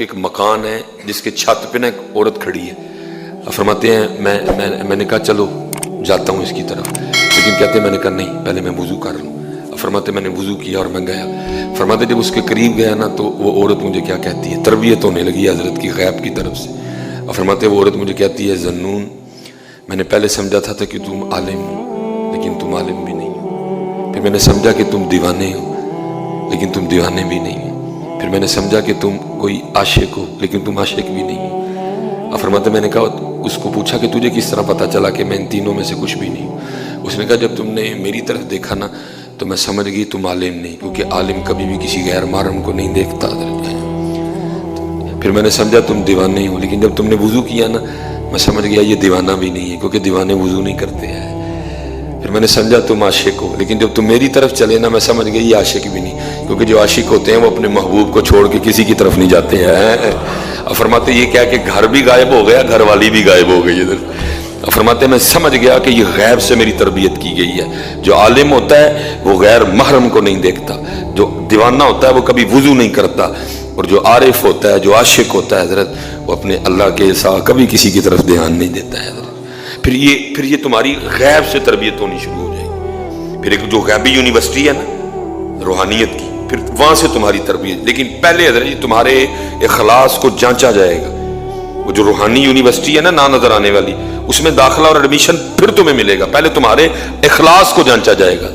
ایک مکان ہے جس کے چھت پہ نا ایک عورت کھڑی ہے. فرماتے ہیں میں نے کہا چلو جاتا ہوں اس کی طرف, لیکن کہتے ہیں میں نے کہا نہیں پہلے میں وضو کر لوں. فرماتے میں نے وضو کیا اور میں گیا. فرماتے جب اس کے قریب گیا نا تو وہ عورت مجھے کیا کہتی ہے, تربیت ہونے لگی حضرت کی غیب کی طرف سے. فرماتے وہ عورت مجھے کہتی ہے ذنون میں نے پہلے سمجھا تھا کہ تم عالم ہو لیکن تم عالم بھی نہیں ہو. پھر میں نے سمجھا کہ تم دیوانے ہو لیکن تم دیوانے بھی نہیں ہو. پھر میں نے سمجھا کہ تم کوئی عاشق ہو لیکن تم عاشق بھی نہیں ہو. فرماتے میں نے کہا اس کو پوچھا کہ تجھے کس طرح پتا چلا کہ میں ان تینوں میں سے کچھ بھی نہیں ہوں. اس نے کہا جب تم نے میری طرف دیکھا نا تو میں سمجھ گئی تم عالم نہیں, کیونکہ عالم کبھی بھی کسی غیر محرم کو نہیں دیکھتا. پھر میں نے سمجھا تم دیوانے ہو, لیکن جب تم نے وضو کیا نا میں سمجھ گیا یہ دیوانہ بھی نہیں ہے, کیونکہ دیوانے وضو نہیں کرتے ہیں. پھر میں نے سمجھا تم عاشق ہو, لیکن جب تم میری طرف چلے نا میں سمجھ گئی یہ عاشق بھی نہیں, کیونکہ جو عاشق ہوتے ہیں وہ اپنے محبوب کو چھوڑ کے کسی کی طرف نہیں جاتے ہیں. فرماتے یہ کیا کہ گھر بھی غائب ہو گیا, گھر والی بھی غائب ہو گئی ادھر. فرماتے میں سمجھ گیا کہ یہ غیب سے میری تربیت کی گئی ہے. جو عالم ہوتا ہے وہ غیر محرم کو نہیں دیکھتا, جو دیوانہ ہوتا ہے وہ کبھی وضو نہیں کرتا, اور جو عارف ہوتا ہے جو عاشق ہوتا ہے حضرت وہ اپنے اللہ کے ساتھ کبھی کسی کی طرف دھیان نہیں دیتا ہے حضرت. پھر یہ تمہاری غیب سے تربیت ہونی شروع ہو جائے گی. پھر ایک جو غیبی یونیورسٹی ہے نا روحانیت کی, پھر وہاں سے تمہاری تربیت. لیکن پہلے حضرت جی تمہارے اخلاص کو جانچا جائے گا. وہ جو روحانی یونیورسٹی ہے نا نظر آنے والی, اس میں داخلہ اور ایڈمیشن پھر تمہیں ملے گا, پہلے تمہارے اخلاص کو جانچا جائے گا.